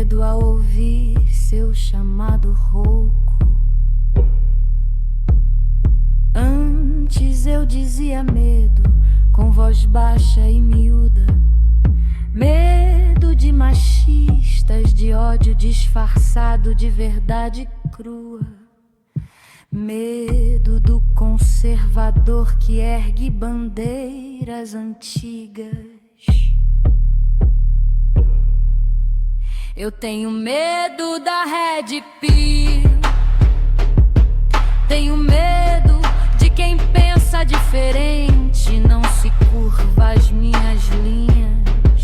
medo a ouvir seu chamado rouco. Antes eu dizia medo com voz baixa e miúda. Medo de machistas, de ódio disfarçado de verdade crua. Medo do conservador que ergue bandeiras antigas. Eu tenho medo da Red Pill. Tenho medo de quem pensa diferente, não se curva às minhas linhas.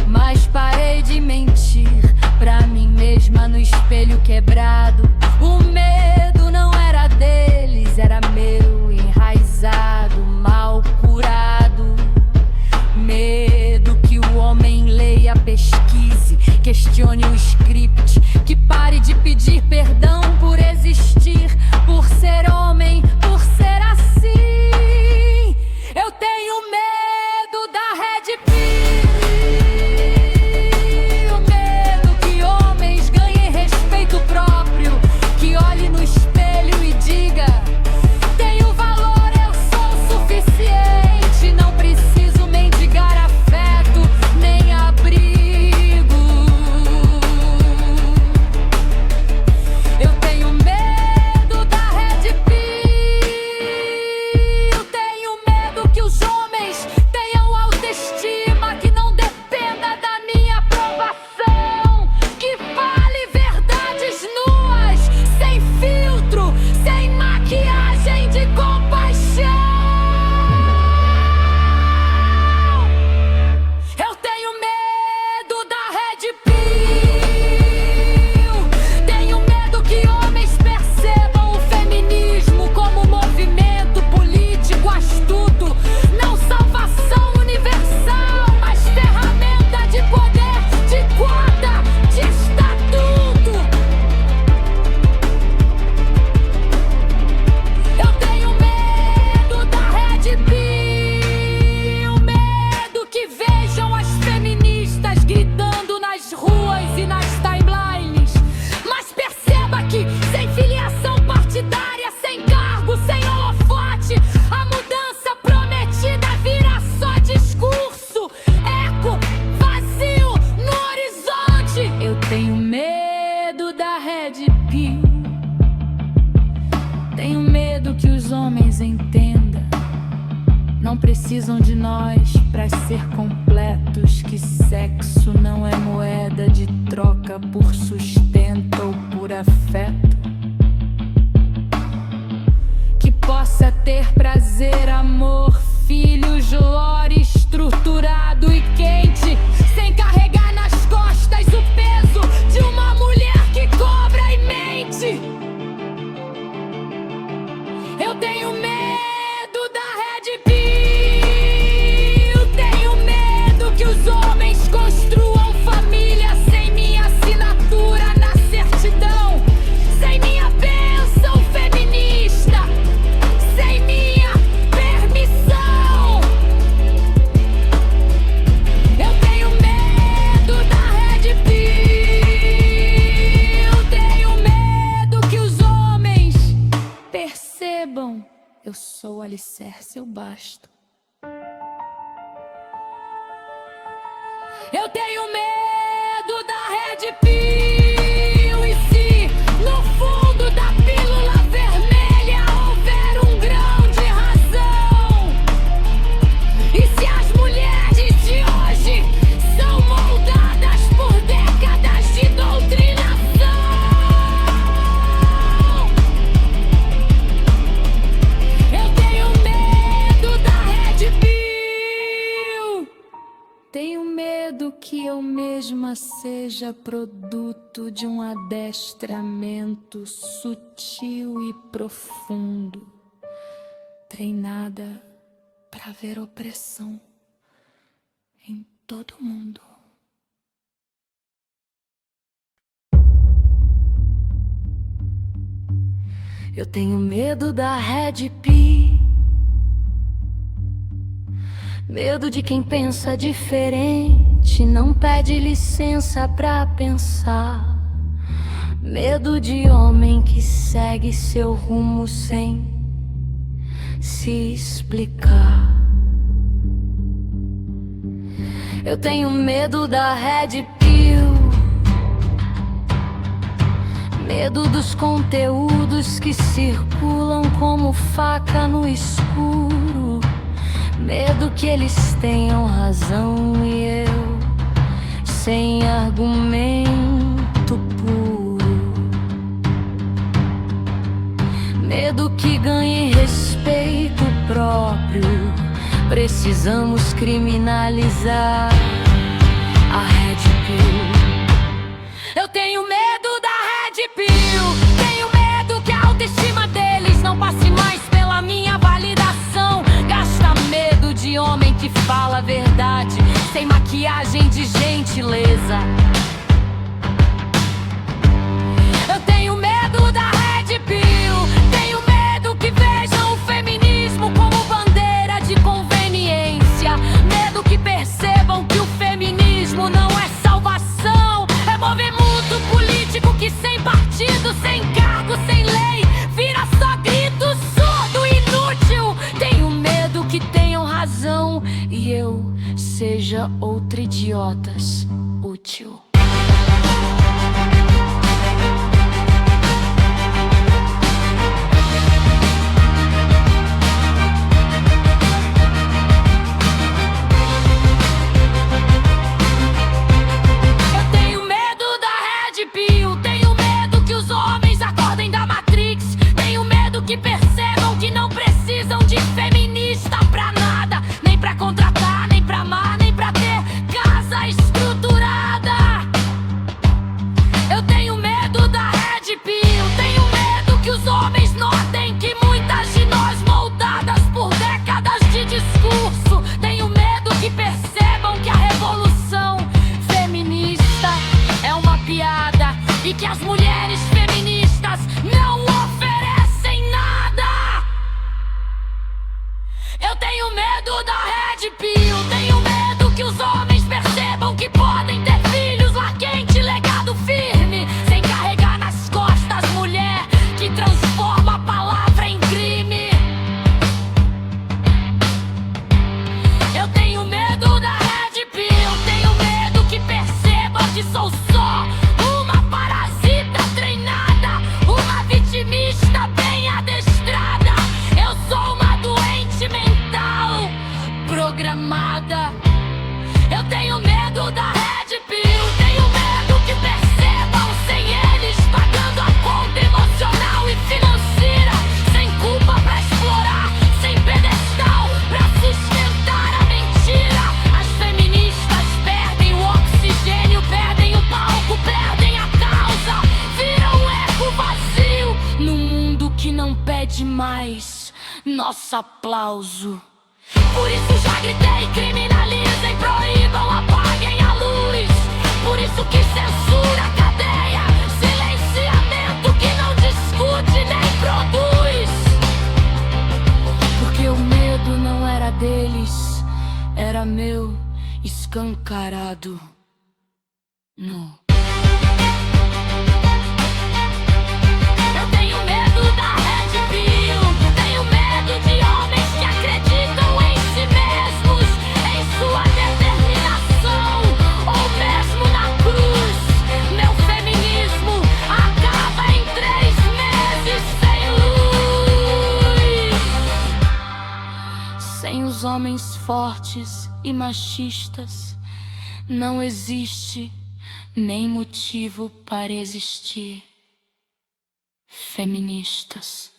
Mas parei de mentir pra mim mesma no espelho quebrado. O medo não era deles, era meu, enraizado, mal curado. Medo que o homem leia, pesquise, questione o script, que pare de pedir perdão por existir, por ser homem, por ser assim. Eu tenho medo da Red Pill. Medo que homens ganhem respeito próprio, que olhe no espelho e diga: tenho valor, eu sou suficiente, não preciso mendigar afeto nem abrigo. Eu tenho medo da Red Pill. Tenho medo que os homens tenham autoestima, que não dependa da minha aprovação, que fale verdades nuas, sem filtro, sem maquiagem de compaixão. Eu tenho medo da Red Pill. Tenho medo que homens percebam o feminismo como movimento político astuto, não salvação universal, mas ferramenta de poder, de quota, de estatuto. Eu tenho medo da Red Pill. Medo que vejam as feministas gritando nas ruas e nas timelines, mas perceba que sem filiação partidária, sem cargo, sem holofote, a mudança prometida vira só discurso, eco vazio no horizonte. Eu tenho medo da Red Pill. Tenho medo que os homens entendam, não precisam de nós pra ser completos, que sexo não é moeda de troca por sustento ou por afeto. Que possa ter prazer, amor, filhos, lore estruturado e quente, sem carregar nas costas o peso de uma mulher que cobra e mente. Eu tenho medo da Red Pill. Tenho medo que os homens construam família sem minha assinatura na certidão, sem minha bênção feminista, sem minha permissão. Eu tenho medo da Red Pill. Tenho medo que os homens percebam: eu sou o alicerce, eu basto. Eu tenho medo da Red Pill. E se no fundo da pílula vermelha houver um grão de razão? E se as mulheres de hoje são moldadas por décadas de doutrinação? Eu tenho medo da Red Pill. Tenho medo que eu mesma seja produto de um adestramento sutil e profundo, treinada pra ver opressão em todo mundo. Eu tenho medo da Red Pill. Medo de quem pensa diferente, mente não pede licença pra pensar. Medo de homem que segue seu rumo sem se explicar. Eu tenho medo da Red Pill, medo dos conteúdos que circulam como faca no escuro. Medo que eles tenham razão e eu sem argumento puro. Medo que ganhe respeito próprio. Precisamos criminalizar a Red Pill. Eu tenho medo da Red Pill. Tenho medo que a autoestima deles não passe mais pela minha validação. Gasta medo de homem que fala a verdade sem maquiagem de gentileza. Eu tenho medo da Red Pill. Tenho medo que vejam o feminismo como bandeira de conveniência. Medo que percebam que o feminismo não é salvação. É movimento político que sem partido, sem cargo, sem lei, vira só grito surdo e inútil. Tenho medo que tenham razão e eu seja outra idiotas útil. Que percebam que não precisam de feminista pra nada, nem pra contratar, nem pra amar, nem pra ter casa estruturada. Eu tenho medo da Red Pill. Tenho medo que os homens notem que muitas de nós moldadas por décadas de discurso. Tenho medo que percebam que a revolução feminista é uma piada e que as mulheres feministas não oferecem nada. Eu tenho medo da Red Pill. Tenho medo que os homens percebam que podem ter filhos lá quente, legado firme, sem carregar nas costas mulher que transforma a palavra em crime. Eu tenho medo da Red Pill. Tenho medo que percebam que sou só uma parasita treinada, uma vitimista bem adestrada. Eu sou uma doente mental programada. Eu tenho medo da Red Pill. Tenho medo que percebam sem eles pagando a conta emocional e financeira, sem culpa pra explorar, sem pedestal pra sustentar a mentira. As feministas perdem o oxigênio, perdem o palco, perdem a causa, viram um eco vazio num mundo que não pede mais nosso aplauso. Por isso já gritei, criminalizem, proíbam, apaguem a luz. Por isso que censura, cadeia, silenciamento que não discute nem produz. Porque o medo não era deles, era meu, escancarado nu. Eu tenho medo da Red Pill. Tenho medo de homens que acreditam em si mesmos, em sua determinação, ou mesmo na cruz. Meu feminismo acaba em 3 meses sem luz. Sem os homens fortes e machistas, não existe nem motivo para existir. Feministas.